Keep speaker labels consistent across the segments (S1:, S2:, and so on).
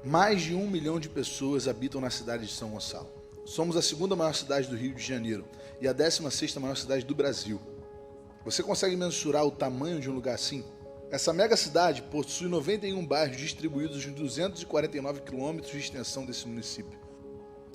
S1: Mais de 1 milhão de pessoas habitam na cidade de São Gonçalo. Somos a segunda maior cidade do Rio de Janeiro e a 16ª maior cidade do Brasil. Você consegue mensurar o tamanho de um lugar assim? Essa mega cidade possui 91 bairros distribuídos em 249 quilômetros de extensão desse município.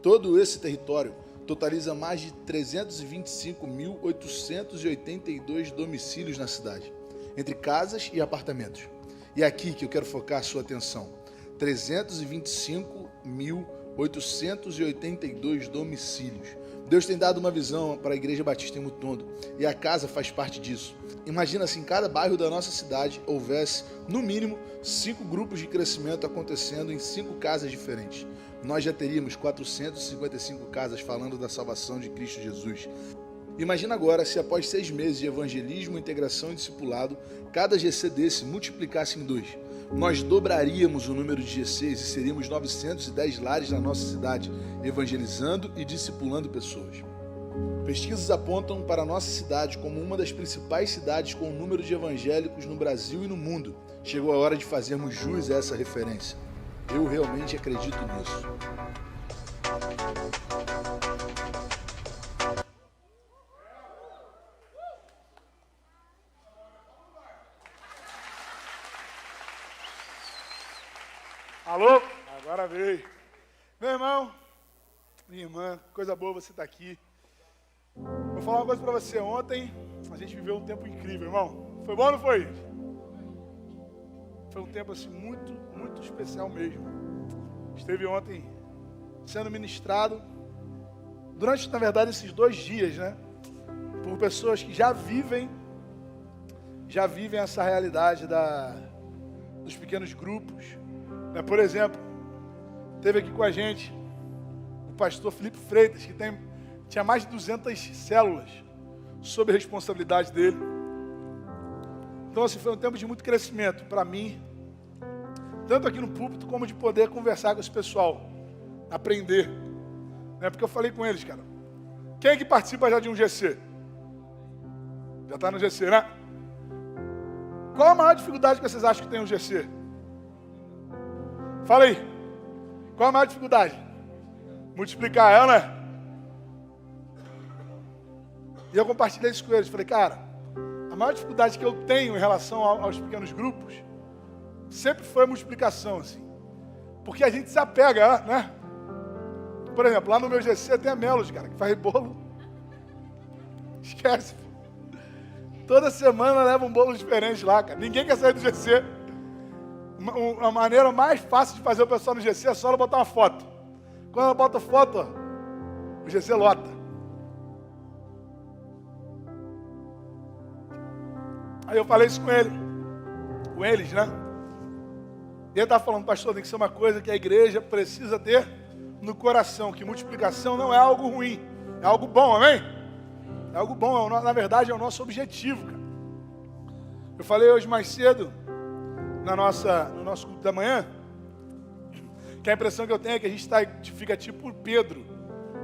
S1: Todo esse território totaliza mais de 325.882 domicílios na cidade, entre casas e apartamentos. E é aqui que eu quero focar a sua atenção. 325.882 domicílios. Deus tem dado uma visão para a Igreja Batista em Mutondo e a casa faz parte disso. Imagina se em cada bairro da nossa cidade houvesse, no mínimo, 5 grupos de crescimento acontecendo em 5 casas diferentes. Nós já teríamos 455 casas falando da salvação de Cristo Jesus. Imagina agora se após 6 meses de evangelismo, integração e discipulado, cada GC desse multiplicasse em 2. Nós dobraríamos o número de GCs e seríamos 910 lares na nossa cidade, evangelizando e discipulando pessoas. Pesquisas apontam para a nossa cidade como uma das principais cidades com o número de evangélicos no Brasil e no mundo. Chegou a hora de fazermos jus a essa referência. Eu realmente acredito nisso.
S2: Alô? Agora veio. Meu irmão, minha irmã, coisa boa você estar aqui. Vou falar uma coisa para você. Ontem a gente viveu um tempo incrível, irmão. Foi bom ou não foi? Foi um tempo assim muito, muito especial mesmo. Esteve ontem sendo ministrado durante, na verdade, esses 2 dias, né? Por pessoas que já vivem essa realidade dos pequenos grupos. Por exemplo, teve aqui com a gente o pastor Felipe Freitas, que tinha mais de 200 células sob a responsabilidade dele. Então, assim, foi um tempo de muito crescimento para mim, tanto aqui no púlpito, como de poder conversar com esse pessoal, aprender. Porque eu falei com eles, cara, quem é que participa já de um GC? Já está no GC, né? Qual a maior dificuldade que vocês acham que tem um GC? Fala aí. Qual a maior dificuldade? Multiplicar, né? E eu compartilhei isso com eles. Falei, cara, a maior dificuldade que eu tenho em relação aos pequenos grupos sempre foi a multiplicação, assim. Porque a gente se apega, né? Por exemplo, lá no meu GC tem a Melody, cara, que faz bolo. Esquece. Toda semana leva um bolo diferente lá, cara. Ninguém quer sair do GC. A maneira mais fácil de fazer o pessoal no GC é só ela botar uma foto. Quando ela bota foto, ó, o GC lota. Aí eu falei isso com eles, né? E ele estava falando, pastor, tem que ser uma coisa que a igreja precisa ter no coração, que multiplicação não é algo ruim, é algo bom, amém? É algo bom, na verdade é o nosso objetivo, cara. Eu falei hoje mais cedo, no nosso culto da manhã, que a impressão que eu tenho é que a gente fica tipo Pedro,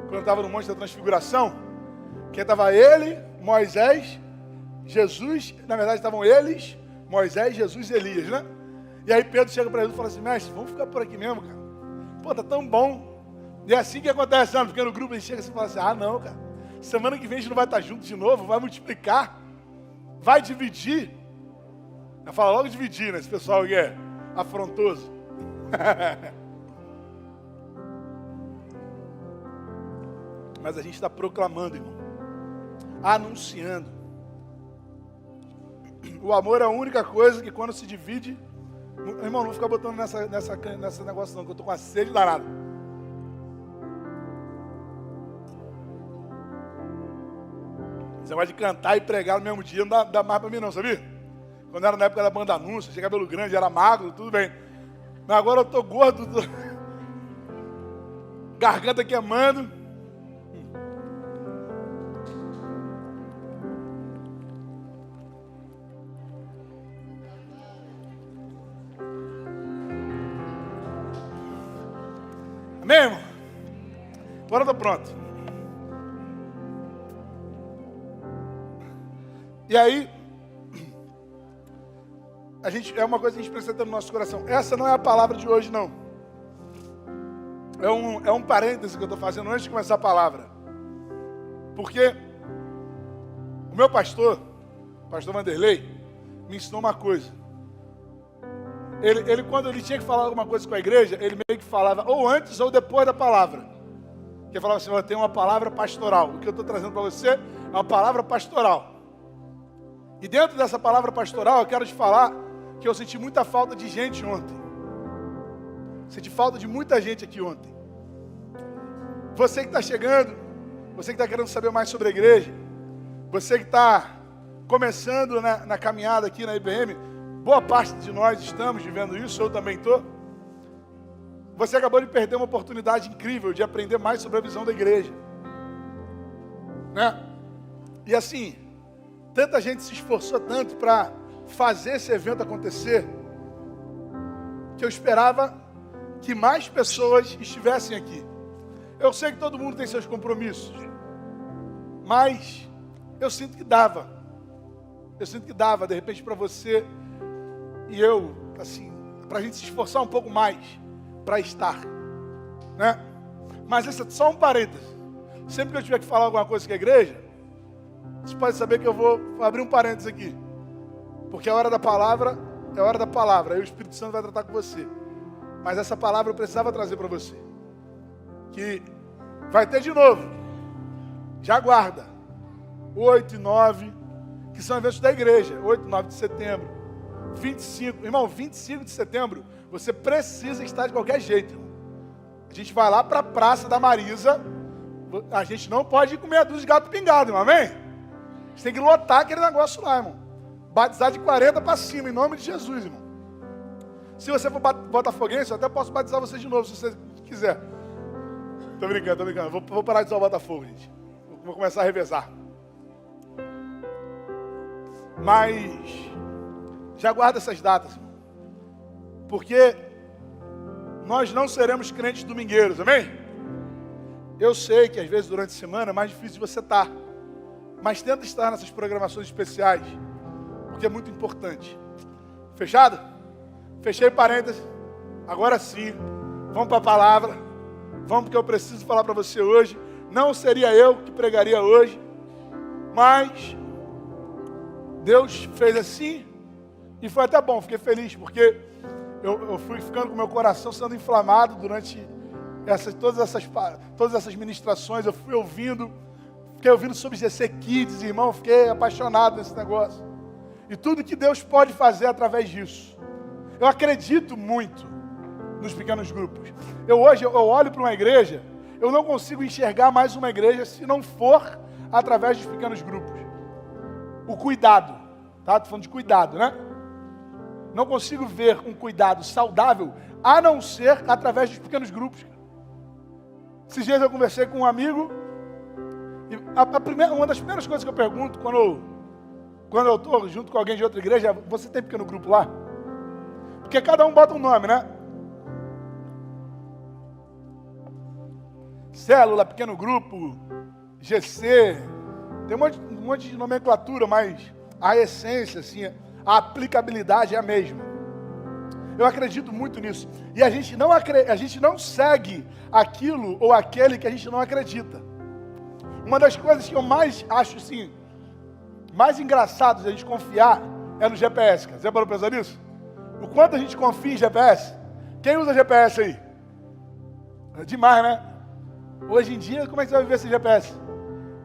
S2: quando estava no Monte da Transfiguração, que estava ele, Moisés, Jesus, na verdade estavam eles, Moisés, Jesus e Elias, né? E aí Pedro chega para Jesus e fala assim, mestre, vamos ficar por aqui mesmo, cara. Pô, tá tão bom. E é assim que acontece, sabe? Porque no grupo a gente chega assim e fala assim, não, cara, semana que vem a gente não vai estar junto de novo, vai multiplicar, vai dividir. Eu falo logo dividir, né? Esse pessoal que é afrontoso. Mas a gente está proclamando, irmão. Anunciando. O amor é a única coisa que quando se divide... Irmão, não vou ficar botando nessa negócio não, que eu estou com a sede danada. Esse negócio de cantar e pregar no mesmo dia não dá mais para mim não, sabia? Quando era na época da banda anúncio, tinha cabelo grande, era magro, tudo bem. Mas agora eu tô gordo, garganta queimando. Amém, irmão? Agora eu tô pronto. E aí, é uma coisa que a gente precisa ter no nosso coração. Essa não é a palavra de hoje, não. é um parêntese que eu estou fazendo antes de começar a palavra. Porque o meu pastor Vanderlei, me ensinou uma coisa. Ele, quando ele tinha que falar alguma coisa com a igreja, ele meio que falava ou antes ou depois da palavra. Ele falava assim, eu tenho uma palavra pastoral. O que eu estou trazendo para você é uma palavra pastoral. E dentro dessa palavra pastoral, eu quero te falar que eu senti muita falta de gente ontem. Senti falta de muita gente aqui ontem. Você que está chegando, você que está querendo saber mais sobre a igreja, você que está começando na caminhada aqui na IBM, boa parte de nós estamos vivendo isso, eu também estou. Você acabou de perder uma oportunidade incrível de aprender mais sobre a visão da igreja. Né? E assim, tanta gente se esforçou tanto para fazer esse evento acontecer, que eu esperava que mais pessoas estivessem aqui. Eu sei que todo mundo tem seus compromissos, mas eu sinto que dava. Eu sinto que dava, de repente, para você e eu, assim, para a gente se esforçar um pouco mais para estar, né? Mas isso é só um parênteses. Sempre que eu tiver que falar alguma coisa com a igreja, você pode saber que eu vou abrir um parênteses aqui. Porque a hora da palavra é a hora da palavra. Aí o Espírito Santo vai tratar com você. Mas essa palavra eu precisava trazer para você. Que vai ter de novo. Já aguarda. 8 e 9, que são eventos da igreja. 8 e 9 de setembro. 25. Irmão, 25 de setembro, você precisa estar de qualquer jeito. Irmão. A gente vai lá para a Praça da Marisa. A gente não pode ir com meia dúzia de gato pingado, irmão. Amém? A gente tem que lotar aquele negócio lá, irmão. Batizar de 40 para cima, em nome de Jesus, irmão. Se você for botafoguense, eu até posso batizar você de novo, se você quiser. Tô brincando. Vou parar de usar o Botafogo, gente. Vou começar a revezar. Mas já guarda essas datas, irmão. Porque nós não seremos crentes domingueiros, amém? Eu sei que às vezes durante a semana é mais difícil de você estar. Mas tenta estar nessas programações especiais. Porque é muito importante. Fechado? Fechei parênteses. Agora sim, vamos para a palavra. Vamos porque eu preciso falar para você hoje. Não seria eu que pregaria hoje, mas Deus fez assim e foi até bom. Fiquei feliz porque eu fui ficando com o meu coração sendo inflamado durante todas essas ministrações. Eu fui ouvindo, fiquei ouvindo sobre GC Kids, irmão. Fiquei apaixonado nesse negócio. E tudo que Deus pode fazer através disso. Eu acredito muito nos pequenos grupos. Hoje eu olho para uma igreja, eu não consigo enxergar mais uma igreja se não for através dos pequenos grupos. O cuidado, tá? Estou falando de cuidado, né? Não consigo ver um cuidado saudável a não ser através dos pequenos grupos. Esses dias eu conversei com um amigo e uma das primeiras coisas que eu pergunto quando eu estou junto com alguém de outra igreja, você tem pequeno grupo lá? Porque cada um bota um nome, né? Célula, pequeno grupo, GC, tem um monte de nomenclatura, mas a essência, assim, a aplicabilidade é a mesma. Eu acredito muito nisso. E a gente não segue aquilo ou aquele que a gente não acredita. Uma das coisas que eu mais acho, assim, mais engraçado de a gente confiar é no GPS, cara. Você já parou pra pensar nisso? O quanto a gente confia em GPS? Quem usa GPS aí? É demais, né? Hoje em dia, como é que você vai viver sem GPS?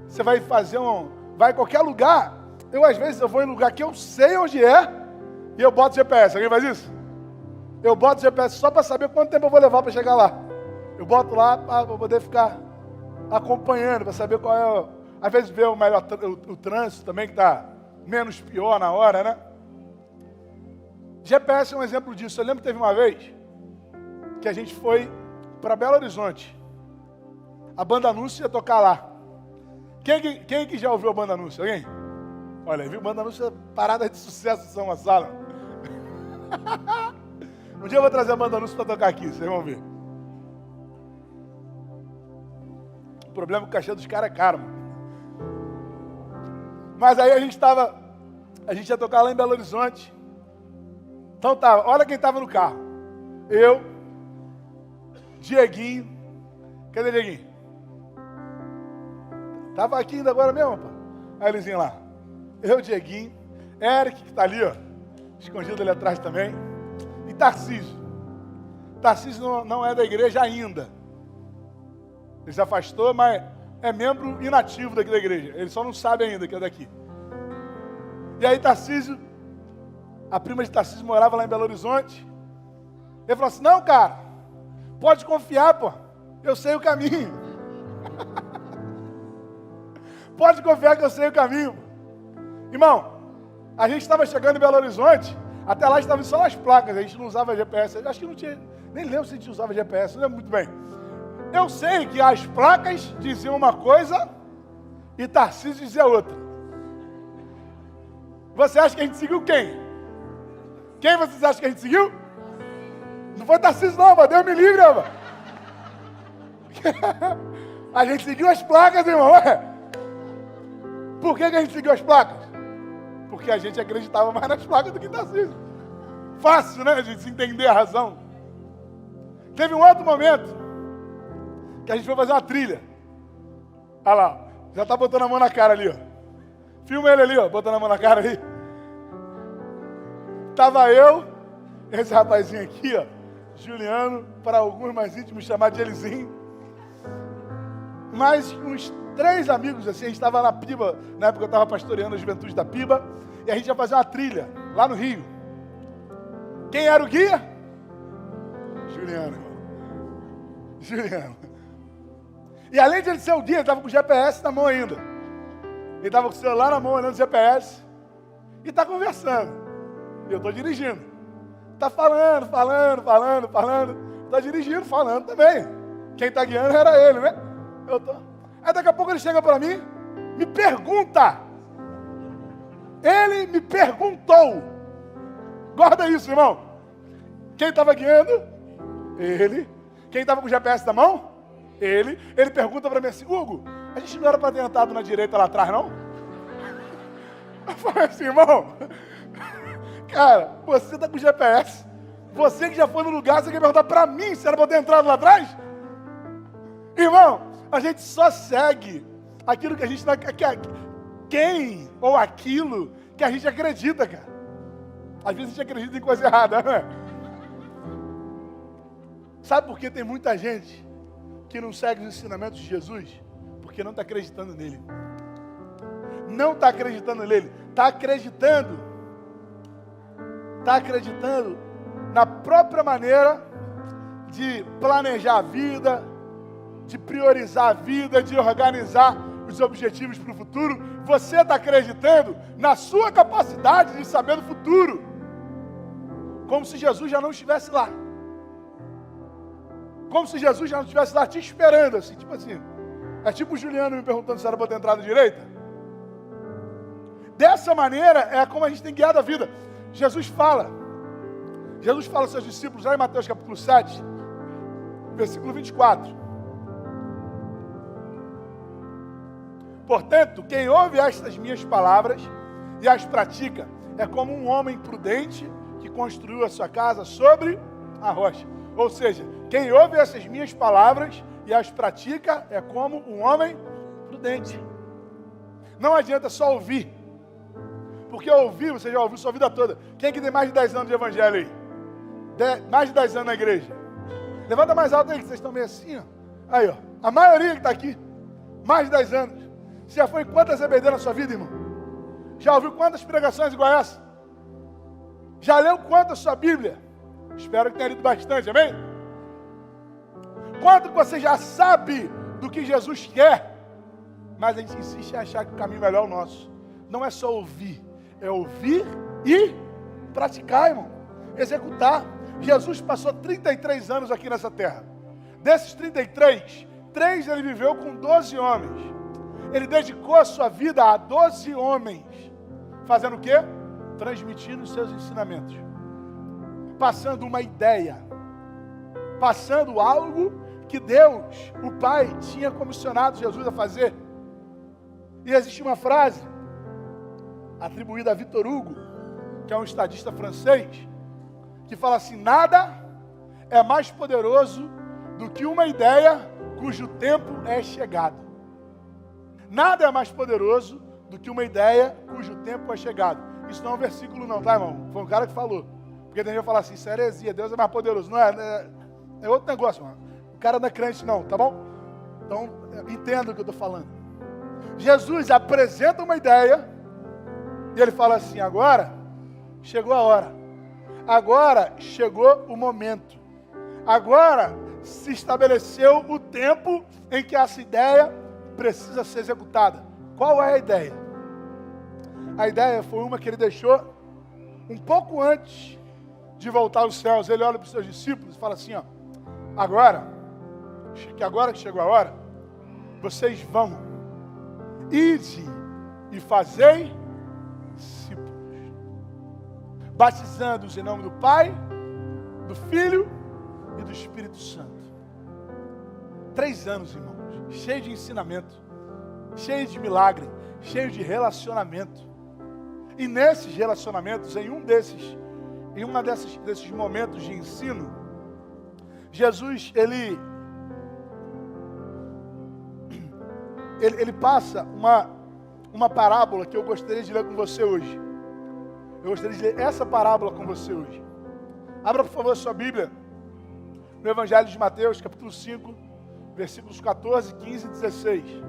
S2: Você vai vai em qualquer lugar. Às vezes, eu vou em lugar que eu sei onde é e eu boto GPS. Alguém faz isso? Eu boto GPS só para saber quanto tempo eu vou levar para chegar lá. Eu boto lá para poder ficar acompanhando, para saber qual é. Às vezes, ver o trânsito também, que está menos pior na hora, né? GPS é um exemplo disso. Eu lembro que teve uma vez que a gente foi para Belo Horizonte. A Banda Anúncio ia tocar lá. Quem que já ouviu a Banda Anúncio? Alguém? Olha, viu? Banda Anúncio é parada de sucesso em São Gonçalo. Um dia eu vou trazer a Banda Anúncio para tocar aqui, vocês vão ver. O problema é que o cachê dos caras é caro, mano. Mas aí a gente ia tocar lá em Belo Horizonte. Então olha quem estava no carro. Eu, Dieguinho, Cadê Dieguinho? Tava aqui ainda agora mesmo, pá. Aí eles lá. Eu, Dieguinho, Eric, que tá ali, ó, escondido ali atrás também, e Tarcísio. Tarcísio não é da igreja ainda. Ele se afastou, mas é membro inativo daqui da igreja. Ele só não sabe ainda que é daqui. E aí Tarcísio, a prima de Tarcísio morava lá em Belo Horizonte. Ele falou assim, não, cara, pode confiar, pô, eu sei o caminho. Pode confiar que eu sei o caminho. Irmão, a gente estava chegando em Belo Horizonte, até lá estavam só as placas, a gente não usava GPS, acho que não tinha, nem lembro se a gente usava GPS, não lembro muito bem. Eu sei que as placas diziam uma coisa e Tarcísio dizia outra. Você acha que a gente seguiu quem? Quem vocês acham que a gente seguiu? Não foi Tarcísio não, mas Deus me livre, mano. A gente seguiu as placas, irmão. Por que a gente seguiu as placas? Porque a gente acreditava mais nas placas do que Tarcísio. Fácil, né, a gente entender a razão. Teve um outro momento que a gente foi fazer uma trilha. Olha lá, já tá botando a mão na cara ali, ó. Filma ele ali, ó, botando a mão na cara ali. Tava eu, esse rapazinho aqui, ó, Juliano, para alguns mais íntimos, chamado de Elizinho. Mais uns 3 amigos, assim, a gente estava na Piba, na época eu estava pastoreando a juventude da Piba, e a gente ia fazer uma trilha, lá no Rio. Quem era o guia? Juliano. Juliano. E além de ele ser o guia, ele estava com o GPS na mão ainda. Ele estava com o celular na mão, olhando o GPS, e está conversando. E eu estou dirigindo. Está falando. Está dirigindo, falando também. Quem está guiando era ele, né? Eu tô. Aí daqui a pouco ele chega para mim, me pergunta. Ele me perguntou. Guarda isso, irmão. Quem estava guiando? Ele. Quem estava com o GPS na mão? Ele. Ele pergunta para mim assim, Hugo, a gente não era para ter entrado na direita lá atrás, não? Eu falei assim, irmão, cara, você está com o GPS. Você que já foi no lugar, você quer perguntar para mim se era para ter entrado lá atrás? Irmão, a gente só segue aquilo que a gente... Quem ou aquilo que a gente acredita, cara. Às vezes a gente acredita em coisa errada, não é? Sabe por que tem muita gente que não segue os ensinamentos de Jesus? Porque não está acreditando nele. Não está acreditando nele. Está acreditando na própria maneira de planejar a vida, de priorizar a vida, de organizar os objetivos para o futuro. Você está acreditando na sua capacidade de saber do futuro, como se Jesus já não estivesse lá, como se Jesus já não estivesse lá te esperando, assim, tipo assim. É tipo o Juliano me perguntando se era para ter entrado à direita. Dessa maneira é como a gente tem guiado a vida. Jesus fala aos seus discípulos, lá em Mateus capítulo 7, versículo 24. Portanto, quem ouve estas minhas palavras e as pratica é como um homem prudente que construiu a sua casa sobre a rocha. Ou seja, quem ouve essas minhas palavras e as pratica é como um homem prudente. Não adianta só ouvir. Porque ouvir, você já ouviu sua vida toda. Quem é que tem mais de 10 anos de evangelho aí? Mais de 10 anos na igreja. Levanta mais alto aí, que vocês estão meio assim, ó. Aí, ó. A maioria que está aqui, mais de 10 anos. Você já foi em quantas EBD na sua vida, irmão? Já ouviu quantas pregações igual essa? Já leu quanto a sua Bíblia? Espero que tenha lido bastante, amém? Quanto que você já sabe do que Jesus quer? Mas a gente insiste em achar que o caminho melhor é o nosso. Não é só ouvir, é ouvir e praticar, irmão. Executar. Jesus passou 33 anos aqui nessa terra. Desses 33, 3 ele viveu com 12 homens. Ele dedicou a sua vida a 12 homens. Fazendo o quê? Transmitindo os seus ensinamentos. Passando uma ideia. Passando algo que Deus, o Pai, tinha comissionado Jesus a fazer. E existe uma frase atribuída a Victor Hugo, que é um estadista francês, que fala assim: nada é mais poderoso do que uma ideia cujo tempo é chegado. Nada é mais poderoso do que uma ideia cujo tempo é chegado. Isso não é um versículo não, tá, irmão? Foi um cara que falou. Porque tem gente que fala assim, isso é heresia, Deus é mais poderoso. Não é, é outro negócio, mano. O cara não é crente não, tá bom? Então, entenda o que eu estou falando. Jesus apresenta uma ideia e ele fala assim, agora chegou a hora. Agora chegou o momento. Agora se estabeleceu o tempo em que essa ideia precisa ser executada. Qual é a ideia? A ideia foi uma que ele deixou um pouco antes de voltar aos céus. Ele olha para os seus discípulos e fala assim, ó, agora que chegou a hora, vocês vão, ide e fazei discípulos, batizando-os em nome do Pai, do Filho e do Espírito Santo. 3 anos, irmãos, cheio de ensinamento, cheio de milagre, cheio de relacionamento. E nesses relacionamentos, em um desses momentos de ensino, Jesus, ele passa uma parábola que eu gostaria de ler com você hoje. Eu gostaria de ler essa parábola com você hoje. Abra, por favor, a sua Bíblia no Evangelho de Mateus, capítulo 5, versículos 14, 15 e 16.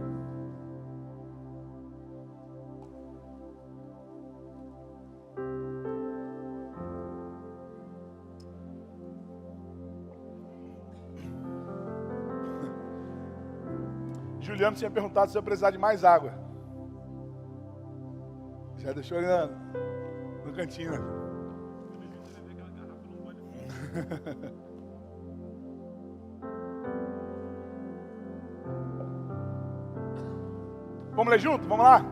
S2: Juliano tinha perguntado se eu precisar de mais água. Já deixou ele no cantinho, né? Vamos ler junto? Vamos lá?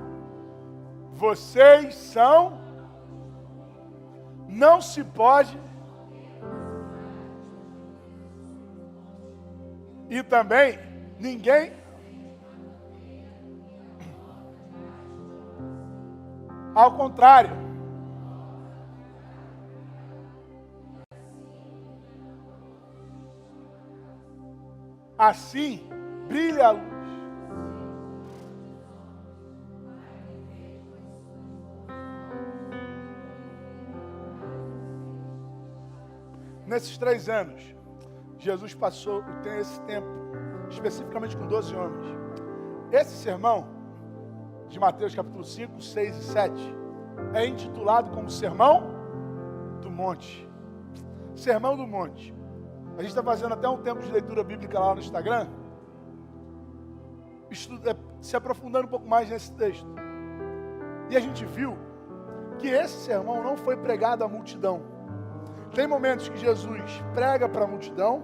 S2: Vocês são... Não se pode... E também ninguém... Ao contrário. Assim brilha a luz. Nesses 3 anos, Jesus passou esse tempo, especificamente com 12 homens. Esse sermão, de Mateus capítulo 5, 6 e 7, é intitulado como Sermão do Monte. Sermão do Monte. A gente está fazendo até um tempo de leitura bíblica lá no Instagram, se aprofundando um pouco mais nesse texto. E a gente viu que esse sermão não foi pregado à multidão. Tem momentos que Jesus prega para a multidão,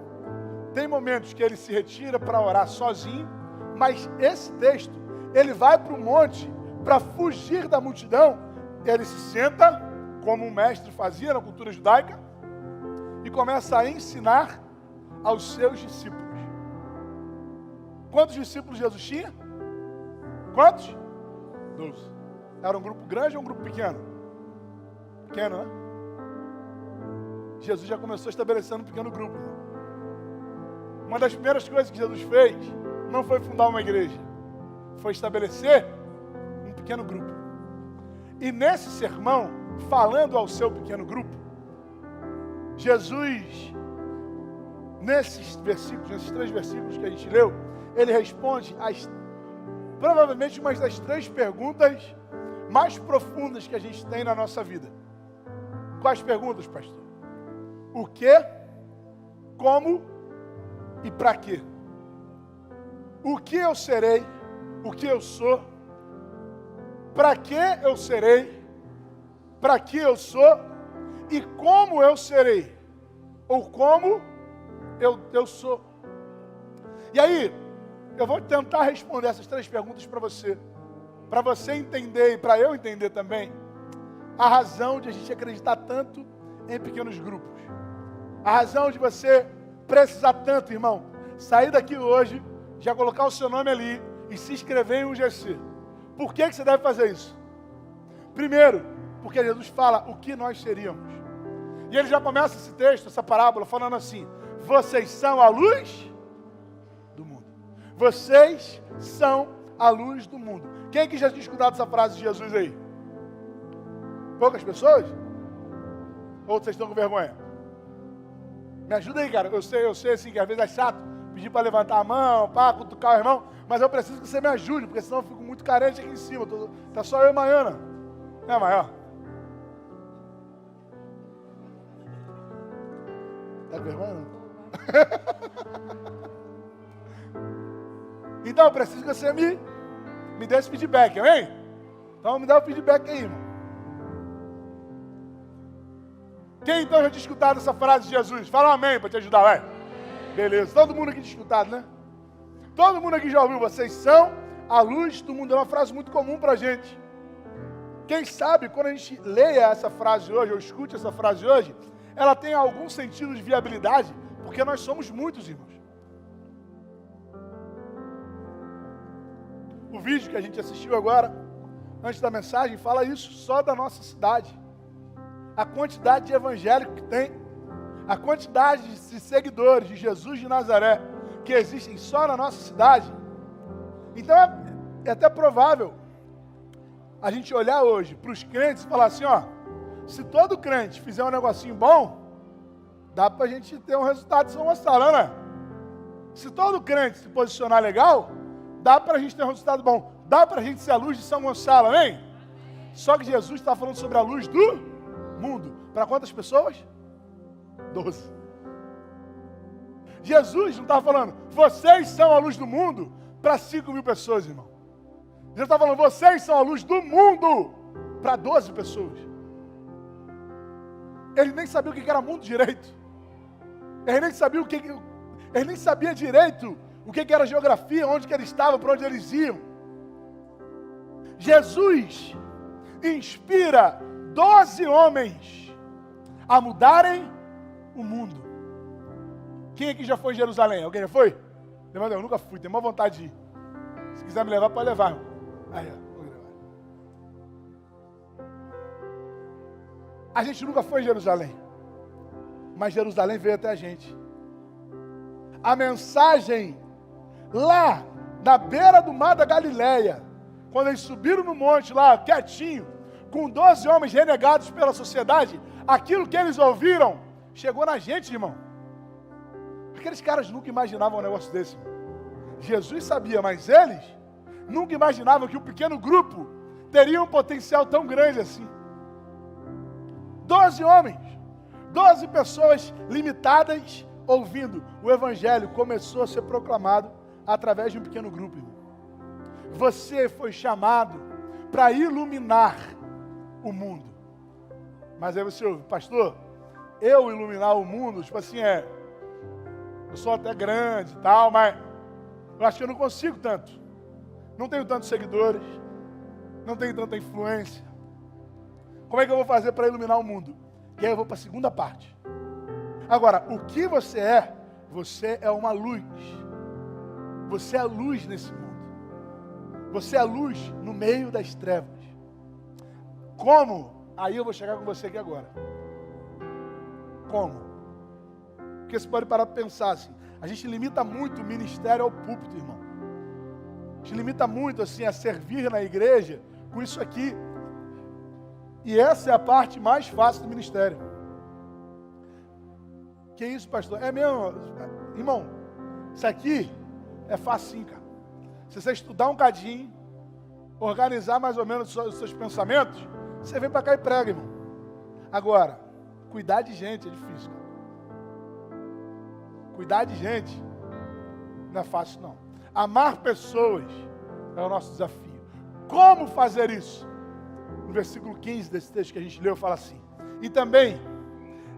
S2: tem momentos que ele se retira para orar sozinho, mas esse texto, ele vai para o monte para fugir da multidão. Ele se senta, como um mestre fazia na cultura judaica, e começa a ensinar aos seus discípulos. Quantos discípulos Jesus tinha? Quantos? 12. Era um grupo grande ou um grupo pequeno? Pequeno, né? Jesus já começou estabelecendo um pequeno grupo. Uma das primeiras coisas que Jesus fez não foi fundar uma igreja, foi estabelecer um pequeno grupo. E nesse sermão, falando ao seu pequeno grupo, Jesus, nesses 3 versículos que a gente leu, ele responde provavelmente uma das 3 perguntas mais profundas que a gente tem na nossa vida. Quais perguntas, pastor? O que, como e para quê? O que eu serei? O que eu sou? Para que eu serei? Para que eu sou? E como eu serei? Ou como eu sou? E aí, eu vou tentar responder essas 3 perguntas para você entender e para eu entender também a razão de a gente acreditar tanto em pequenos grupos. A razão de você precisar tanto, irmão, sair daqui hoje, já colocar o seu nome ali e se inscrever em um GC. Por que você deve fazer isso? Primeiro, porque Jesus fala o que nós seríamos. E ele já começa esse texto, essa parábola, falando assim: vocês são a luz do mundo. Vocês são a luz do mundo. Quem que já tinha escutado essa frase de Jesus aí? Poucas pessoas? Ou vocês estão com vergonha? Me ajuda aí, cara. Eu sei assim, que às vezes é chato pedir para levantar a mão, para cutucar o irmão, mas eu preciso que você me ajude, porque senão eu fico muito carente aqui em cima. Tá só eu e Maiana. É, maior. Tá com vergonha, não? Então eu preciso que você me dê esse feedback, amém? Então me dá o feedback aí, irmão. Quem então já tinha escutado essa frase de Jesus? Fala um amém para te ajudar, vai. Beleza, todo mundo aqui tinha escutado, né? Todo mundo aqui já ouviu, vocês são a luz do mundo. É uma frase muito comum para a gente. Quem sabe, quando a gente leia essa frase hoje, ou escute essa frase hoje, ela tem algum sentido de viabilidade, porque nós somos muitos, irmãos. O vídeo que a gente assistiu agora, antes da mensagem, fala isso só da nossa cidade. A quantidade de evangélicos que tem, a quantidade de seguidores de Jesus de Nazaré que existem só na nossa cidade. Então é até provável a gente olhar hoje para os crentes e falar assim, ó, se todo crente fizer um negocinho bom, dá para a gente ter um resultado de São Gonçalo, né? Se todo crente se posicionar legal, dá para a gente ter um resultado bom. Dá para a gente ser a luz de São Gonçalo, amém? Só que Jesus está falando sobre a luz do mundo. Para quantas pessoas? 12. Jesus não está falando, vocês são a luz do mundo para 5.000 pessoas, irmão. Jesus está falando, vocês são a luz do mundo para 12 pessoas. Ele nem sabia o que era mundo direito. Ele nem sabia ele nem sabia direito o que era geografia, onde que ele estava, para onde eles iam. Jesus inspira 12 homens a mudarem o mundo. Quem aqui já foi em Jerusalém? Alguém já foi? Levanta, eu nunca fui, tenho uma vontade de ir. Se quiser me levar, pode levar. Aí, ó, vou levar. A gente nunca foi em Jerusalém, mas Jerusalém veio até a gente. A mensagem lá na beira do mar da Galileia, quando eles subiram no monte lá, quietinho, com 12 homens renegados pela sociedade, aquilo que eles ouviram chegou na gente, irmão. Aqueles caras nunca imaginavam um negócio desse. Jesus sabia, mas eles nunca imaginavam que um pequeno grupo teria um potencial tão grande assim. 12 homens, 12 pessoas limitadas ouvindo. O evangelho começou a ser proclamado através de um pequeno grupo, irmão. Você foi chamado para iluminar o mundo. Mas aí você ouve, pastor, eu iluminar o mundo, tipo assim, eu sou até grande e tal, mas eu acho que eu não consigo tanto. Não tenho tantos seguidores, não tenho tanta influência. Como é que eu vou fazer para iluminar o mundo? E aí eu vou para a segunda parte. Agora, o que você é? Você é uma luz. Você é a luz nesse mundo. Você é a luz no meio das trevas. Como? Aí eu vou chegar com você aqui agora. Como? Porque você pode parar para pensar assim. A gente limita muito o ministério ao púlpito, irmão. A gente limita muito assim a servir na igreja com isso aqui. E essa é a parte mais fácil do ministério. Que isso, pastor? É mesmo, irmão. Isso aqui é facinho, cara. Se você estudar um cadinho, organizar mais ou menos os seus pensamentos, você vem para cá e prega, irmão. Agora, cuidar de gente é difícil, cara. Cuidar de gente não é fácil, não. Amar pessoas é o nosso desafio. Como fazer isso? No versículo 15 desse texto que a gente leu, fala assim: e também,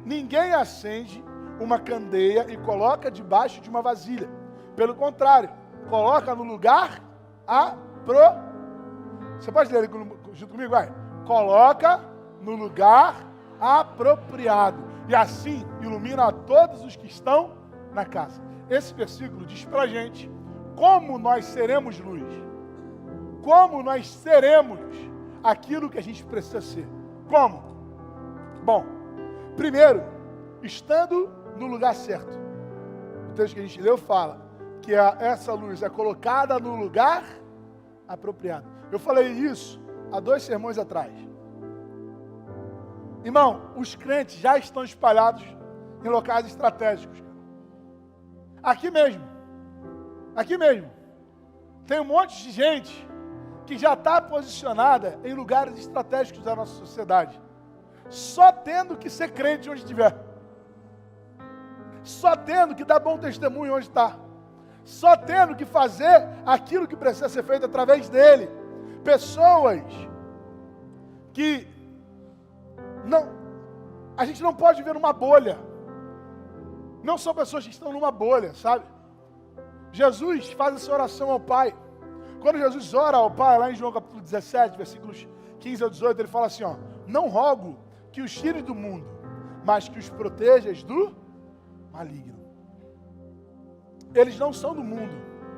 S2: ninguém acende uma candeia e coloca debaixo de uma vasilha. Pelo contrário, coloca no lugar Você pode ler junto comigo? Vai. Coloca no lugar apropriado. E assim ilumina a todos os que estão na casa. Esse versículo diz pra gente como nós seremos luz. Como nós seremos aquilo que a gente precisa ser. Como? Bom, primeiro, estando no lugar certo. O texto que a gente leu fala que essa luz é colocada no lugar apropriado. Eu falei isso há 2 sermões atrás. Irmão, os crentes já estão espalhados em locais estratégicos. Aqui mesmo. Tem um monte de gente que já está posicionada em lugares estratégicos da nossa sociedade. Só tendo que ser crente onde estiver. Só tendo que dar bom testemunho onde está. Só tendo que fazer aquilo que precisa ser feito através dele. Pessoas que a gente não pode viver numa bolha. Não são pessoas que estão numa bolha, sabe? Jesus faz essa oração ao Pai. Quando Jesus ora ao Pai, lá em João capítulo 17, versículos 15 a 18, ele fala assim, ó: não rogo que os tires do mundo, mas que os protejas do maligno. Eles não são do mundo,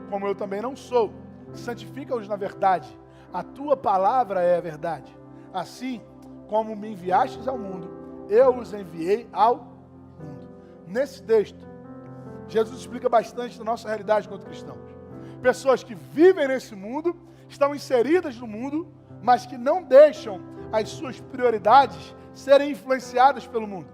S2: como eu também não sou. Santifica-os na verdade. A tua palavra é a verdade. Assim como me enviastes ao mundo, eu os enviei ao mundo. Nesse texto, Jesus explica bastante da nossa realidade como cristãos. Pessoas que vivem nesse mundo, estão inseridas no mundo, mas que não deixam as suas prioridades serem influenciadas pelo mundo.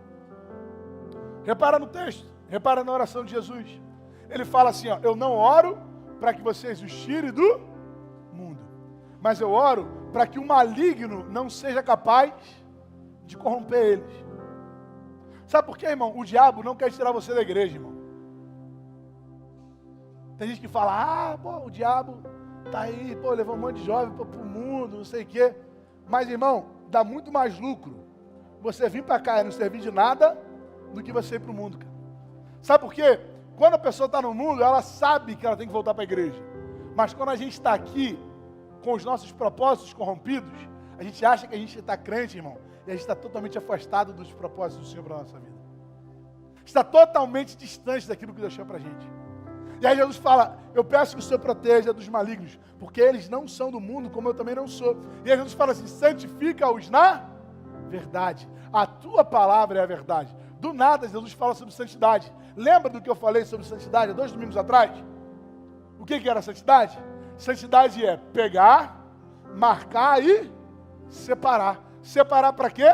S2: Repara no texto, repara na oração de Jesus. Ele fala assim, ó: eu não oro para que vocês os tirem do mundo, mas eu oro para que o maligno não seja capaz de corromper eles. Sabe por quê, irmão? O diabo não quer tirar você da igreja, irmão. Tem gente que fala, o diabo tá aí, levou um monte de jovem pro mundo, não sei o quê. Mas, irmão, dá muito mais lucro você vir para cá e não servir de nada do que você ir pro mundo, cara. Sabe por quê? Quando a pessoa está no mundo, ela sabe que ela tem que voltar para a igreja. Mas quando a gente está aqui, com os nossos propósitos corrompidos, a gente acha que a gente está crente, irmão, e a gente está totalmente afastado dos propósitos do Senhor para a nossa vida. Está totalmente distante daquilo que Deus chama para a gente. E aí Jesus fala, eu peço que o Senhor proteja dos malignos, porque eles não são do mundo, como eu também não sou. E aí Jesus fala assim, santifica-os na verdade. A tua palavra é a verdade. Do nada, Jesus fala sobre santidade. Lembra do que eu falei sobre santidade há 2 domingos atrás? O que era santidade? Santidade é pegar, marcar e separar. Separar para quê?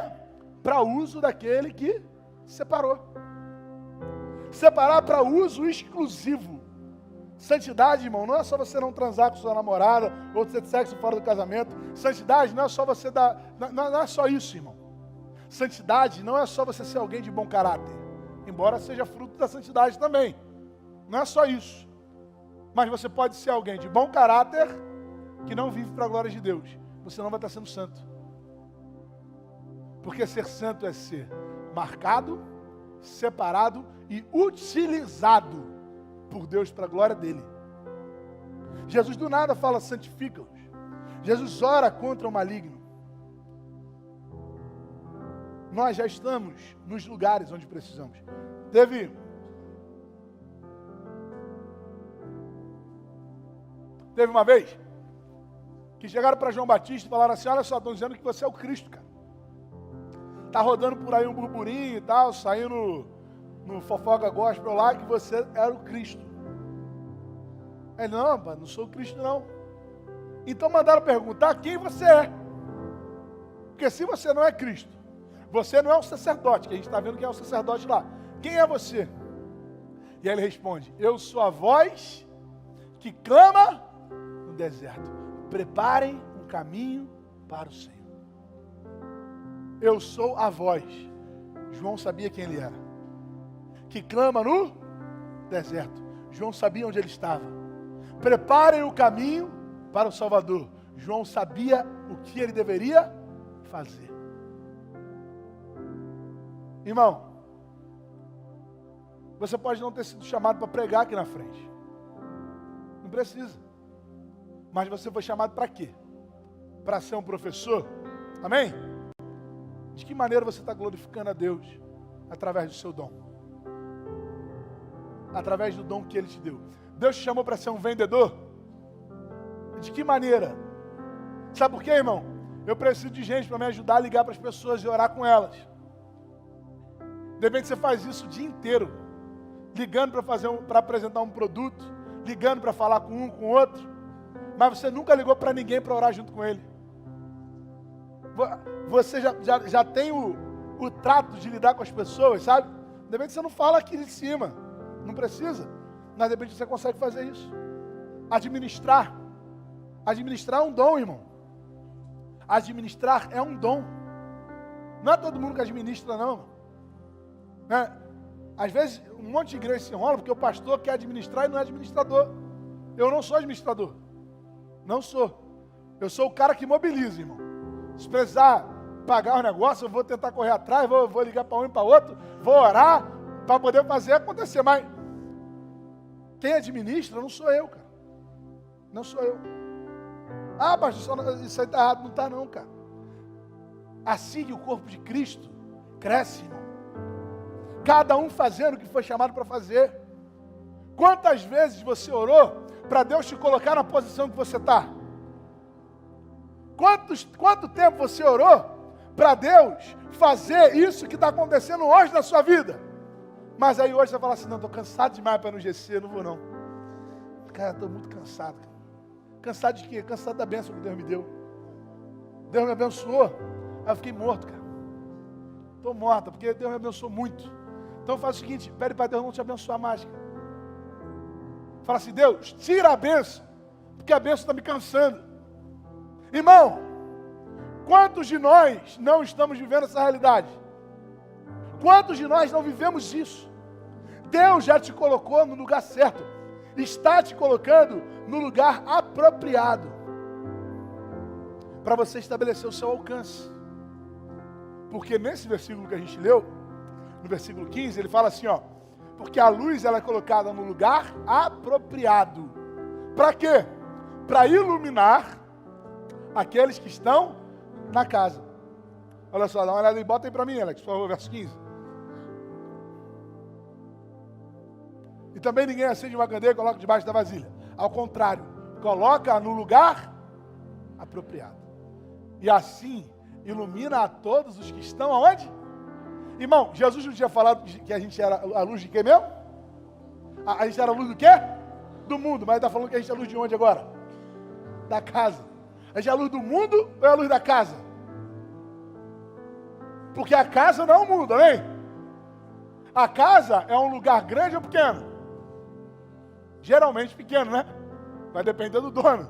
S2: Para uso daquele que separou. Separar para uso exclusivo. Santidade, irmão, não é só você não transar com sua namorada ou ter sexo fora do casamento. Santidade não é só você dar... Não é só isso, irmão. Santidade não é só você ser alguém de bom caráter, embora seja fruto da santidade também. Não é só isso. Mas você pode ser alguém de bom caráter que não vive para a glória de Deus. Você não vai estar sendo santo. Porque ser santo é ser marcado, separado e utilizado por Deus para a glória dele. Jesus do nada fala, santifica-os. Jesus ora contra o maligno. Nós já estamos nos lugares onde precisamos. Teve uma vez que chegaram para João Batista e falaram assim, olha só, estão dizendo que você é o Cristo, cara. Está rodando por aí um burburinho e tal, saindo no fofoca gospel lá, que você era o Cristo. Ele, não sou o Cristo não. Então mandaram perguntar quem você é. Porque se você não é Cristo, você não é um sacerdote, que a gente está vendo que é um sacerdote lá. Quem é você? E aí ele responde, eu sou a voz que clama no deserto. Preparem um caminho para o Senhor. Eu sou a voz. João sabia quem ele era. Que clama no deserto. João sabia onde ele estava. Preparem o caminho para o Salvador. João sabia o que ele deveria fazer. Irmão, você pode não ter sido chamado para pregar aqui na frente. Não precisa. Mas você foi chamado para quê? Para ser um professor? Amém? De que maneira você está glorificando a Deus? Através do seu dom. Através do dom que Ele te deu. Deus te chamou para ser um vendedor? De que maneira? Sabe por quê, irmão? Eu preciso de gente para me ajudar a ligar para as pessoas e orar com elas. De repente você faz isso o dia inteiro, ligando para apresentar um produto, ligando para falar com um, com o outro, mas você nunca ligou para ninguém para orar junto com ele. Você já tem o trato de lidar com as pessoas, sabe? De repente você não fala aqui de cima, não precisa, mas de repente você consegue fazer isso. Administrar é um dom, irmão. Administrar é um dom. Não é todo mundo que administra, não. Né? Às vezes, um monte de igreja se enrola porque o pastor quer administrar e não é administrador. Eu não sou administrador. Não sou. Eu sou o cara que mobiliza, irmão. Se precisar pagar os negócios, eu vou tentar correr atrás, vou ligar para um e para outro, vou orar para poder fazer acontecer. Mas quem administra não sou eu, cara. Não sou eu. Ah, pastor, isso aí está errado. Não está não, cara. Assim que o corpo de Cristo cresce, irmão. Cada um fazendo o que foi chamado para fazer. Quantas vezes você orou para Deus te colocar na posição que você está? Quanto tempo você orou para Deus fazer isso que está acontecendo hoje na sua vida? Mas aí hoje você fala assim, não, estou cansado demais para ir no GC, não vou não. Cara, estou muito cansado. Cara. Cansado de quê? Cansado da bênção que Deus me deu. Deus me abençoou. Aí eu fiquei morto, cara. Estou morta, porque Deus me abençoou muito. Então faz o seguinte, pede para Deus não te abençoar mais, cara. Fala assim, Deus, tira a bênção, porque a bênção está me cansando. Irmão, quantos de nós não estamos vivendo essa realidade? Quantos de nós não vivemos isso? Deus já te colocou no lugar certo. Está te colocando no lugar apropriado para você estabelecer o seu alcance. Porque nesse versículo que a gente leu, no versículo 15, ele fala assim, ó, porque a luz ela é colocada no lugar apropriado. Para quê? Para iluminar aqueles que estão na casa. Olha só, dá uma olhada aí, bota aí para mim, Alex, por favor, verso 15. E também ninguém acende uma candeia e coloca debaixo da vasilha. Ao contrário, coloca no lugar apropriado. E assim ilumina a todos os que estão aonde? Irmão, Jesus não tinha falado que a gente era a luz de quê mesmo? A gente era a luz do quê? Do mundo. Mas ele está falando que a gente é a luz de onde agora? Da casa. A gente é a luz do mundo ou é a luz da casa? Porque a casa não é o mundo, amém? A casa é um lugar grande ou pequeno? Geralmente pequeno, né? Vai depender do dono.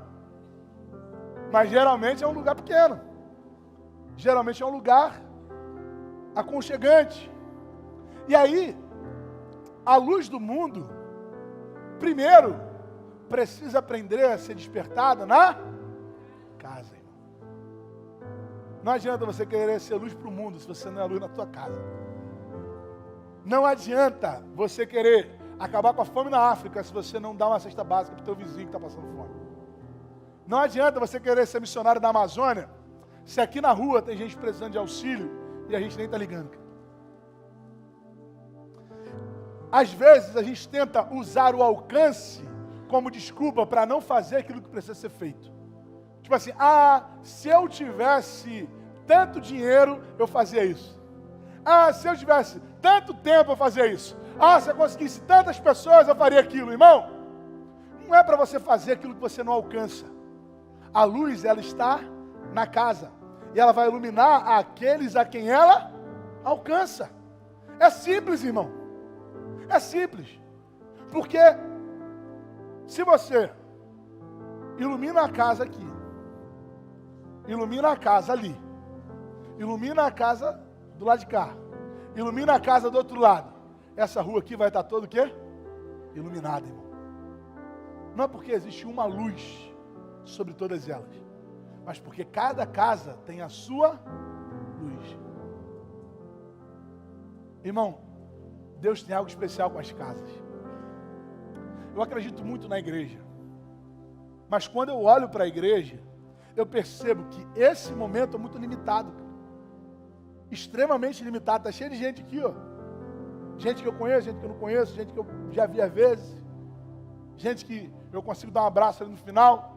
S2: Mas geralmente é um lugar pequeno. Geralmente é um lugar aconchegante. E aí, a luz do mundo, primeiro, precisa aprender a ser despertada na casa, irmão. Não adianta você querer ser luz para o mundo se você não é luz na tua casa. Não adianta você querer acabar com a fome na África se você não dá uma cesta básica para o teu vizinho que está passando fome. Não adianta você querer ser missionário da Amazônia se aqui na rua tem gente precisando de auxílio e a gente nem está ligando. Às vezes a gente tenta usar o alcance como desculpa para não fazer aquilo que precisa ser feito. Tipo assim, se eu tivesse tanto dinheiro, eu fazia isso. Se eu tivesse tanto tempo, eu fazia isso. Se eu conseguisse tantas pessoas, eu faria aquilo. Irmão, não é para você fazer aquilo que você não alcança. A luz, ela está na casa. E ela vai iluminar aqueles a quem ela alcança. É simples, irmão. É simples. Porque se você ilumina a casa aqui, ilumina a casa ali, ilumina a casa do lado de cá, ilumina a casa do outro lado, essa rua aqui vai estar toda o quê? Iluminada, irmão. Não é porque existe uma luz sobre todas elas, mas porque cada casa tem a sua luz. Irmão, Deus tem algo especial com as casas. Eu acredito muito na igreja, mas quando eu olho para a igreja, eu percebo que esse momento é muito limitado, extremamente limitado. Está cheio de gente aqui, ó. Gente que eu conheço, gente que eu não conheço, gente que eu já vi às vezes, gente que eu consigo dar um abraço ali no final,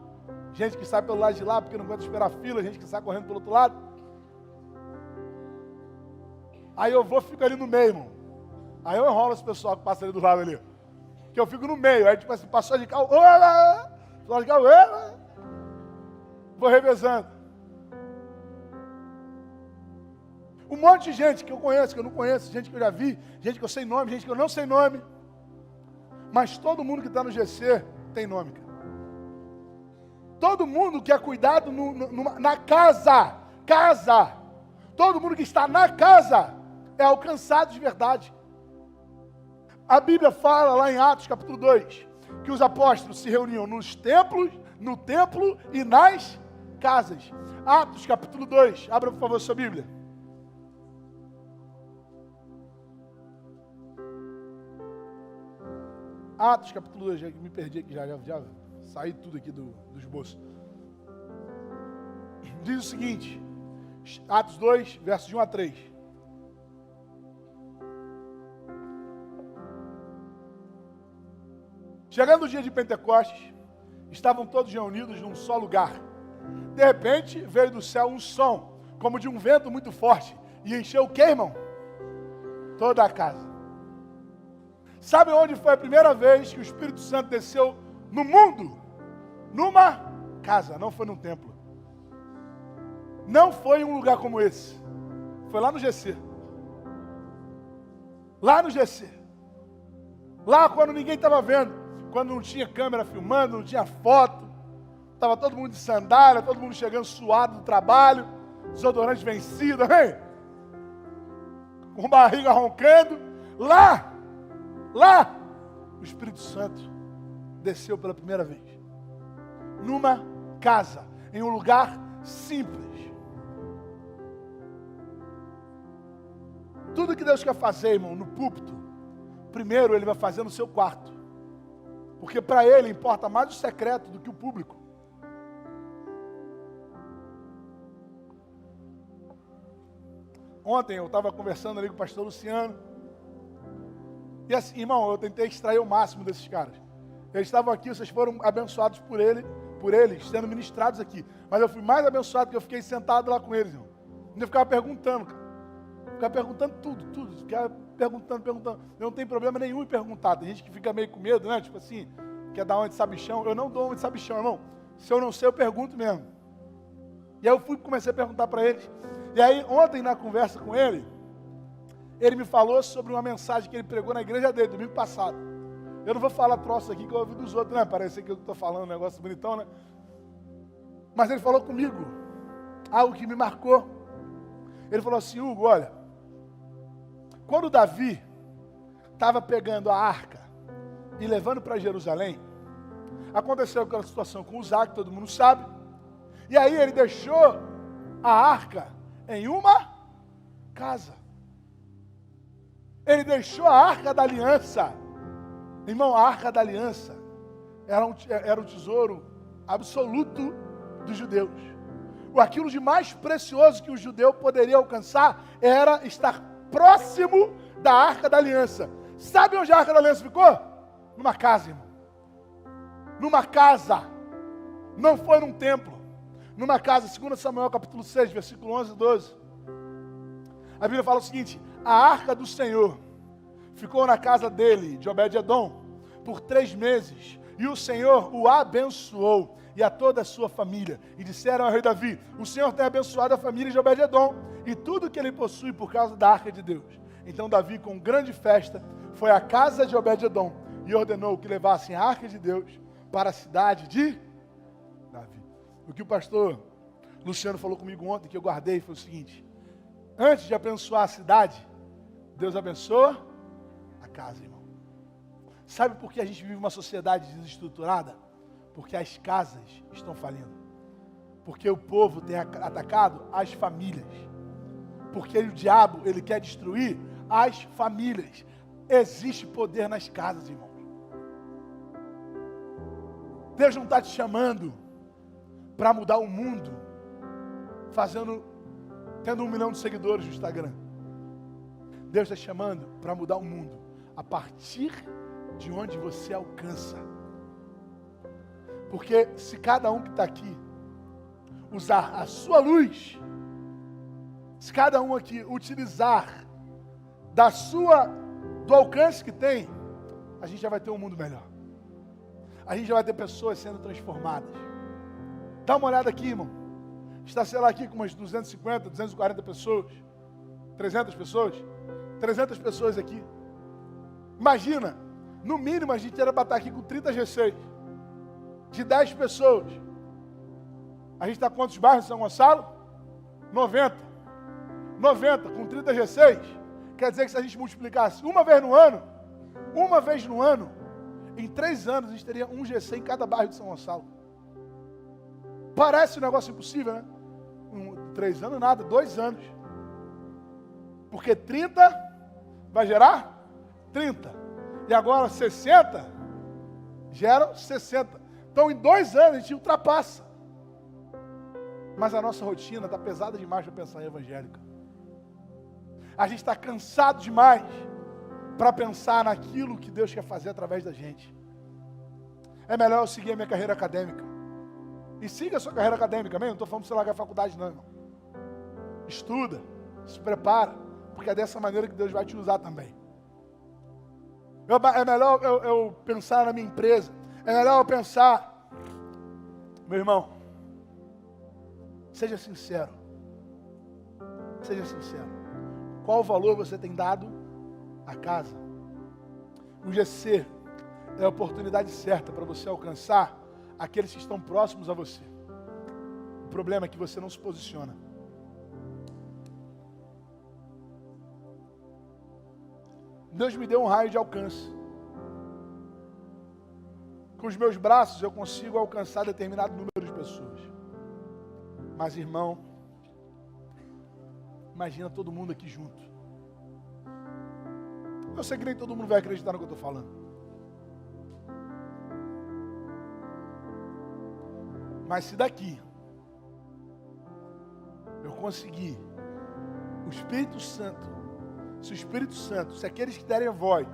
S2: gente que sai pelo lado de lá porque não aguenta esperar a fila, gente que sai correndo pelo outro lado. Aí eu fico ali no meio, irmão. Aí eu enrolo esse pessoal que passa ali do lado ali. que eu fico no meio. Aí, tipo assim, passou de carro, passou de carro, vou revezando. Um monte de gente que eu conheço, que eu não conheço, gente que eu já vi, gente que eu sei nome, gente que eu não sei nome. Mas todo mundo que está no GC tem nome, cara. Todo mundo que é cuidado na casa. Todo mundo que está na casa é alcançado de verdade. A Bíblia fala lá em Atos capítulo 2, que os apóstolos se reuniam nos templos, no templo e nas casas. Atos capítulo 2, abra por favor sua Bíblia. Atos capítulo 2, já me perdi aqui, já saí tudo aqui do esboço. Diz o seguinte, Atos 2, versos de 1 a 3. Chegando o dia de Pentecostes, estavam todos reunidos num só lugar. De repente, veio do céu um som, como de um vento muito forte, e encheu o quê, irmão? Toda a casa. Sabe onde foi a primeira vez que o Espírito Santo desceu no mundo? Numa casa, não foi num templo. Não foi em um lugar como esse. Foi lá no GC. Lá no GC. Lá quando ninguém estava vendo. Quando não tinha câmera filmando, não tinha foto. Estava todo mundo de sandália, todo mundo chegando suado do trabalho. Desodorante vencido, hein? Com barriga roncando. Lá, o Espírito Santo desceu pela primeira vez. Numa casa, em um lugar simples. Tudo que Deus quer fazer, irmão, no púlpito, primeiro Ele vai fazer no seu quarto. Porque para Ele importa mais o secreto do que o público. Ontem eu estava conversando ali com o pastor Luciano. E assim, irmão, eu tentei extrair o máximo desses caras. Eles estavam aqui, vocês foram abençoados por eles, sendo ministrados aqui. Mas eu fui mais abençoado porque eu fiquei sentado lá com eles, irmão. Eu ficava perguntando, cara. Ficava perguntando tudo. Ficava perguntando. Eu não tenho problema nenhum em perguntar. Tem gente que fica meio com medo, né? Tipo assim, quer dar uma de sabichão. Eu não dou uma de sabichão, irmão. Se eu não sei, eu pergunto mesmo. E aí eu comecei a perguntar para eles. E aí, ontem, na conversa com ele me falou sobre uma mensagem que ele pregou na igreja dele, domingo passado. Eu não vou falar troço aqui que eu ouvi dos outros, né? Parece que eu estou falando um negócio bonitão, né? Mas ele falou comigo algo que me marcou. Ele falou assim, Hugo, olha, quando Davi estava pegando a arca e levando para Jerusalém, aconteceu aquela situação com Uzá, que todo mundo sabe, e aí ele deixou a arca em uma casa. Ele deixou a arca da aliança. Irmão, a arca da aliança era um tesouro absoluto dos judeus. Aquilo de mais precioso que o judeu poderia alcançar era estar próximo da arca da aliança. Sabe onde a arca da aliança ficou? Numa casa, irmão. Numa casa. Não foi num templo. Numa casa, 2 Samuel capítulo 6, versículo 11 e 12. A Bíblia fala o seguinte: a arca do Senhor ficou na casa dele, de Obed-edom, por 3 meses. E o Senhor o abençoou e a toda a sua família. E disseram ao rei Davi: o Senhor tem abençoado a família de Obed-edom e tudo que ele possui por causa da arca de Deus. Então Davi, com grande festa, foi à casa de Obed-edom e ordenou que levassem a arca de Deus para a cidade de Davi. O que o pastor Luciano falou comigo ontem, que eu guardei, foi o seguinte: antes de abençoar a cidade, Deus abençoa a casa, irmão. Sabe por que a gente vive uma sociedade desestruturada? Porque as casas estão falindo. Porque o povo tem atacado as famílias. Porque o diabo, ele quer destruir as famílias. Existe poder nas casas, irmão. Deus não está te chamando para mudar o mundo tendo 1 milhão de seguidores no Instagram. Deus está te chamando para mudar o mundo a partir de onde você alcança. Porque se cada um que está aqui usar a sua luz, se cada um aqui utilizar do alcance que tem, a gente já vai ter um mundo melhor. A gente já vai ter pessoas sendo transformadas. Dá uma olhada aqui, irmão. Está, sei lá, aqui com umas 250, 240 pessoas. 300 pessoas. 300 pessoas aqui. Imagina, no mínimo a gente era para estar aqui com 30 G6. De 10 pessoas. A gente está com quantos bairros em São Gonçalo? 90. 90 com 30 G6. Quer dizer que se a gente multiplicasse uma vez no ano, em 3 anos a gente teria um G6 em cada bairro de São Gonçalo. Parece um negócio impossível, né? 3 anos nada, 2 anos. Porque 30 vai gerar 30. E agora 60 geram 60. Então em 2 anos a gente ultrapassa. Mas a nossa rotina está pesada demais para pensar em evangélica. A gente está cansado demais para pensar naquilo que Deus quer fazer através da gente. É melhor eu seguir a minha carreira acadêmica. E siga a sua carreira acadêmica, amém? Não estou falando para você largar a faculdade, não, irmão. Estuda, se prepara, porque é dessa maneira que Deus vai te usar também. É melhor eu pensar na minha empresa. É melhor eu pensar... Meu irmão, seja sincero. Seja sincero. Qual valor você tem dado à casa? O GC é a oportunidade certa para você alcançar aqueles que estão próximos a você. O problema é que você não se posiciona. Deus me deu um raio de alcance. Com os meus braços eu consigo alcançar determinado número de pessoas. Mas, irmão, imagina todo mundo aqui junto. Eu sei que nem todo mundo vai acreditar no que eu estou falando. Mas se daqui eu conseguir o Espírito Santo, se aqueles que derem voz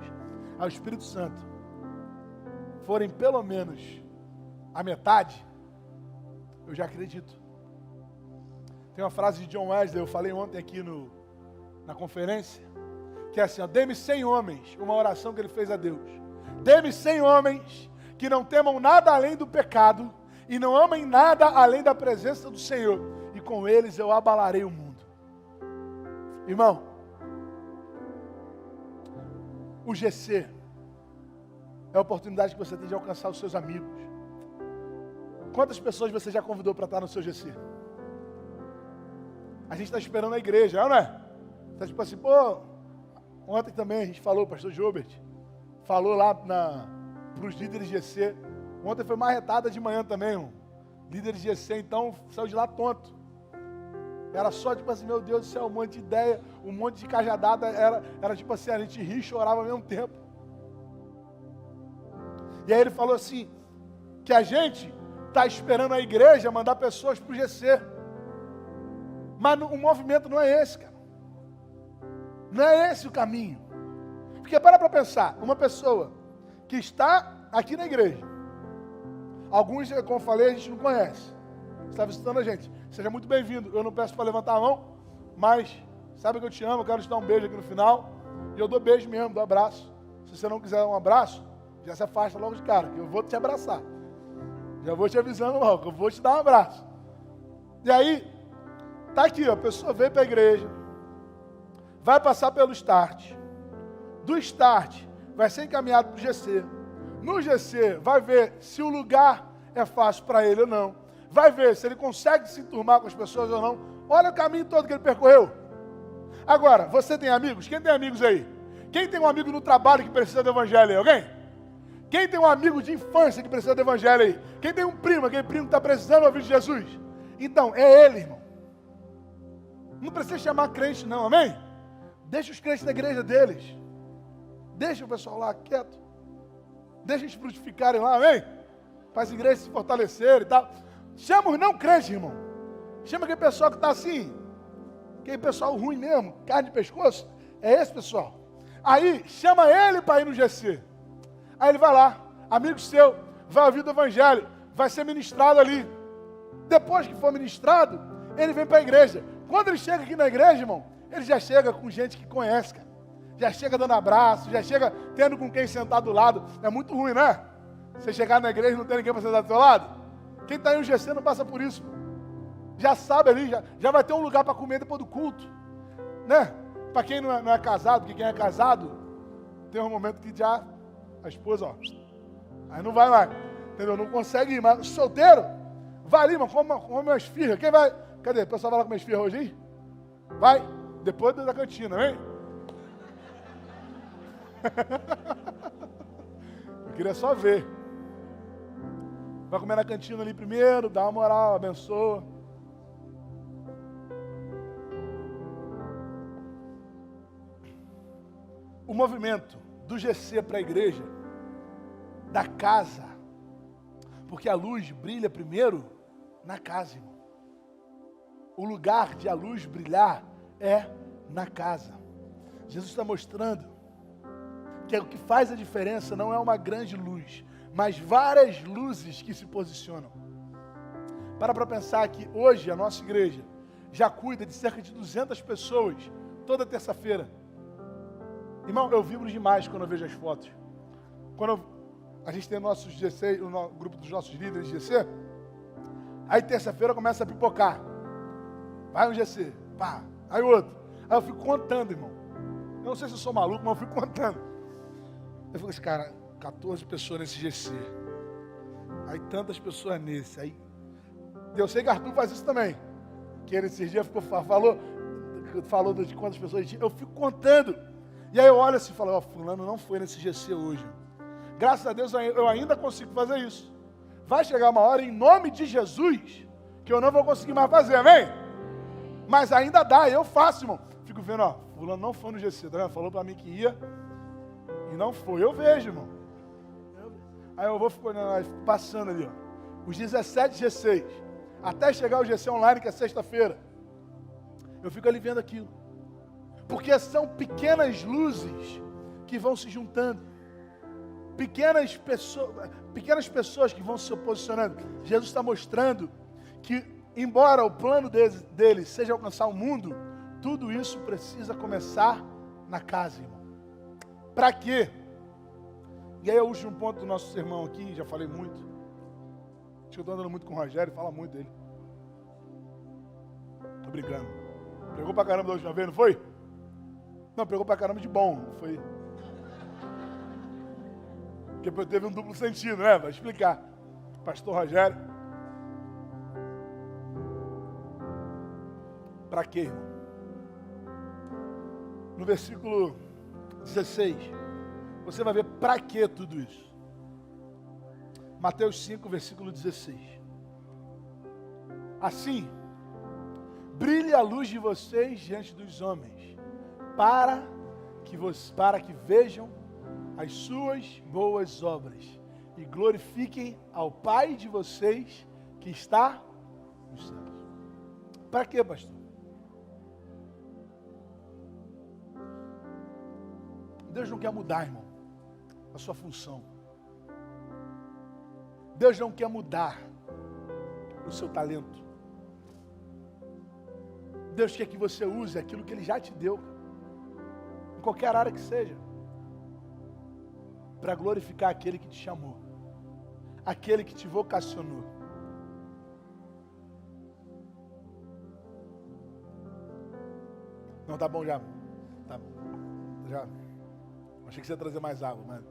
S2: ao Espírito Santo forem pelo menos a metade, eu já acredito. Tem uma frase de John Wesley, eu falei ontem aqui na conferência, que é assim, ó, dê-me 100 homens, uma oração que ele fez a Deus. Dê-me 100 homens que não temam nada além do pecado e não amem nada além da presença do Senhor, e com eles eu abalarei o mundo. Irmão, o GC é a oportunidade que você tem de alcançar os seus amigos. Quantas pessoas você já convidou para estar no seu GC? A gente está esperando a igreja, não é? Está tipo assim, pô, ontem também a gente falou, o pastor Gilbert falou lá para os líderes GC. Ontem foi uma retada de manhã também, irmão. Líderes GC, então, saiu de lá tonto. Era só tipo assim, meu Deus do céu, um monte de ideia, um monte de cajadada, era tipo assim, a gente ria e chorava ao mesmo tempo. E aí ele falou assim, que a gente está esperando a igreja mandar pessoas para o GC. Mas o movimento não é esse, cara. Não é esse o caminho. Porque para pensar, uma pessoa que está aqui na igreja, alguns, como eu falei, a gente não conhece. Está visitando a gente. Seja muito bem-vindo. Eu não peço para levantar a mão, mas sabe que eu te amo, eu quero te dar um beijo aqui no final. E eu dou beijo mesmo, dou abraço. Se você não quiser um abraço, já se afasta logo de cara, que eu vou te abraçar. Já vou te avisando logo, que eu vou te dar um abraço. E aí, tá aqui, ó, a pessoa veio para a igreja, vai passar pelo start. Do start, vai ser encaminhado para o GC. No GC, vai ver se o lugar é fácil para ele ou não. Vai ver se ele consegue se enturmar com as pessoas ou não. Olha o caminho todo que ele percorreu. Agora, você tem amigos? Quem tem amigos aí? Quem tem um amigo no trabalho que precisa do evangelho aí? Alguém? Quem tem um amigo de infância que precisa do evangelho aí? Quem tem um primo, aquele primo que está precisando ouvir de Jesus? Então, é ele, irmão. Não precisa chamar crente não, amém? Deixa os crentes na igreja deles. Deixa o pessoal lá quieto. Deixa eles frutificarem lá, amém? Para as igrejas se fortalecerem e tal. Chama os não crentes, irmão. Chama aquele pessoal que está assim. Aquele pessoal ruim mesmo, carne de pescoço. É esse pessoal. Aí, chama ele para ir no GC. Aí ele vai lá, amigo seu, vai ouvir do evangelho, vai ser ministrado ali. Depois que for ministrado, ele vem para a igreja. Quando ele chega aqui na igreja, irmão, ele já chega com gente que conhece, cara. já chega dando abraço, já chega tendo com quem sentar do lado. É muito ruim, né? Você chegar na igreja e não ter ninguém para sentar do seu lado. Quem está em um GC não passa por isso. Já sabe ali, já vai ter um lugar para comer depois do culto. Né? Para quem não é casado, porque quem é casado, tem um momento que já a esposa, ó, aí não vai mais. Entendeu? Não consegue ir, mas solteiro, vai ali, mano, come umas esfirra. Quem vai? Cadê? O pessoal vai lá comer esfirra hoje aí? Vai, depois da cantina, vem? Eu queria só ver. Vai comer na cantina ali primeiro, dá uma moral, abençoa. O movimento do GC para a igreja, da casa, porque a luz brilha primeiro na casa, irmão. O lugar de a luz brilhar é na casa. Jesus está mostrando que o que faz a diferença não é uma grande luz, mas várias luzes que se posicionam. Para pensar que hoje a nossa igreja já cuida de cerca de 200 pessoas toda terça-feira. Irmão, eu vibro demais quando eu vejo as fotos. A gente tem nossos GC, o grupo dos nossos líderes de GC. Aí terça-feira começa a pipocar. Vai um GC, pá, aí outro. Aí eu fico contando, irmão. Eu não sei se eu sou maluco, mas eu fico contando. Eu fico assim, cara, 14 pessoas nesse GC. Aí tantas pessoas nesse. Aí eu sei que Arthur faz isso também. Que ele esses dias falou de quantas pessoas tinha. Eu fico contando. E aí eu olho assim e falo, ó, fulano não foi nesse GC hoje. Graças a Deus eu ainda consigo fazer isso. Vai chegar uma hora, em nome de Jesus, que eu não vou conseguir mais fazer, amém? Mas ainda dá, eu faço, irmão. Fico vendo, ó, fulano não foi no GC, tá vendo? Falou pra mim que ia e não foi. Eu vejo, irmão. Aí eu vou passando ali, ó. Os 17 G6, até chegar o GC online, que é sexta-feira. Eu fico ali vendo aquilo. Porque são pequenas luzes que vão se juntando. Pequenas pessoas que vão se posicionando. Jesus está mostrando que, embora o plano dele seja alcançar o mundo, tudo isso precisa começar na casa, irmão. Para quê? E aí é o último ponto do nosso sermão aqui, já falei muito. Acho que eu estou andando muito com o Rogério, fala muito dele. Tô brincando. Pregou pra caramba da última vez, não foi? Não, pregou pra caramba de bom, não foi? Porque teve um duplo sentido, né? Vai explicar. Pastor Rogério. Para quê, irmão? No versículo 16, você vai ver para que tudo isso. Mateus 5, versículo 16. Assim, brilhe a luz de vocês diante dos homens, para que vejam as suas boas obras e glorifiquem ao Pai de vocês que está nos céus. Para quê, pastor? Deus não quer mudar, irmão, a sua função. Deus não quer mudar o seu talento. Deus quer que você use aquilo que Ele já te deu, em qualquer área que seja, para glorificar aquele que te chamou, aquele que te vocacionou. Não, tá bom já. Tá bom. Já. Achei que você ia trazer mais água, mas...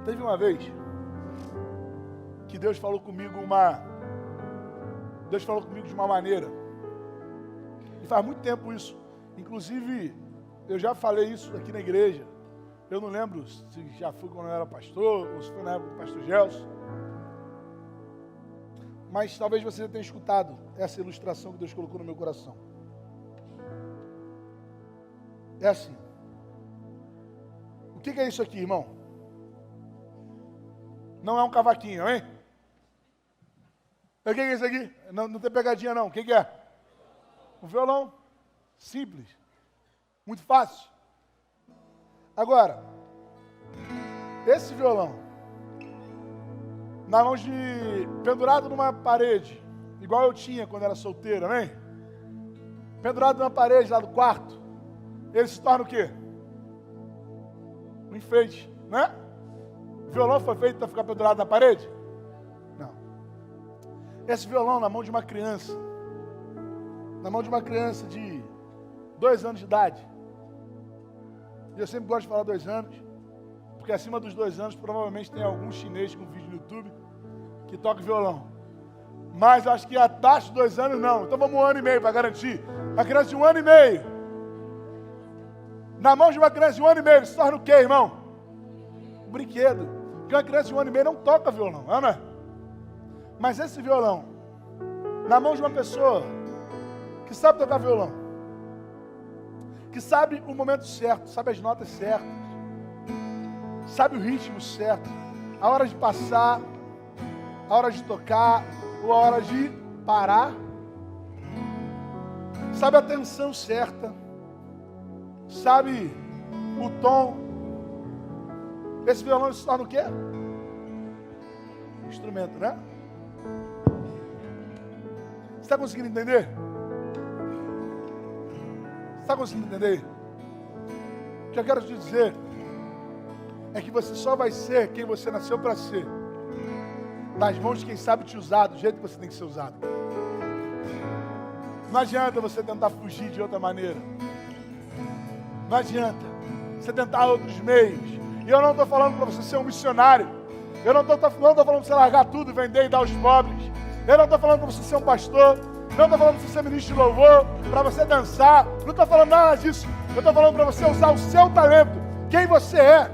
S2: Teve uma vez que Deus falou comigo de uma maneira. E faz muito tempo isso. Inclusive, eu já falei isso aqui na igreja. Eu não lembro se já foi quando eu era pastor, ou se foi na época do pastor Gelson. Mas talvez você tenha escutado essa ilustração que Deus colocou no meu coração. É assim. O que é isso aqui, irmão? Não é um cavaquinho, hein? O que é isso aqui? Não tem pegadinha não. O que é? Um violão. Simples. Muito fácil. Agora, esse violão, na mão pendurado numa parede, igual eu tinha quando era solteiro, amém? pendurado na parede lá do quarto, ele se torna o quê? Um enfeite, né? O violão foi feito para ficar pendurado na parede? Não. Esse violão na mão de uma criança, de 2 anos de idade, e eu sempre gosto de falar 2 anos, porque acima dos 2 anos provavelmente tem algum chinês com vídeo no YouTube que toca violão. Mas acho que abaixo de 2 anos não. Então vamos 1 ano e meio para garantir. Uma criança de 1 ano e meio. Na mão de uma criança de 1 ano e meio, se torna o quê, irmão? Um brinquedo. Porque uma criança de 1 ano e meio não toca violão, não é? Mas esse violão, na mão de uma pessoa que sabe tocar violão, que sabe o momento certo, sabe as notas certas, sabe o ritmo certo, a hora de passar, a hora de tocar, ou a hora de parar, sabe a tensão certa, sabe o tom. Esse violão se torna o quê? Instrumento, né? Você está conseguindo entender? Você está conseguindo entender? O que eu quero te dizer é que você só vai ser quem você nasceu para ser nas mãos de quem sabe te usar do jeito que você tem que ser usado. Não adianta você tentar fugir de outra maneira. Não adianta você tentar outros meios. E eu não estou falando para você ser um missionário. Eu não estou falando para você largar tudo, vender e dar aos pobres. Eu não estou falando para você ser um pastor. Não estou falando para você ser ministro de louvor, para você dançar. Não estou falando nada disso. Eu estou falando para você usar o seu talento, quem você é,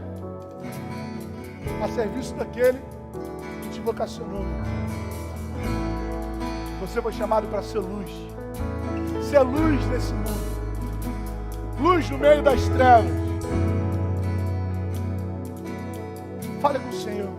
S2: a serviço daquele que te vocacionou. Você foi chamado para ser luz. Ser luz nesse mundo. Luz no meio das trevas. Fale com o Senhor.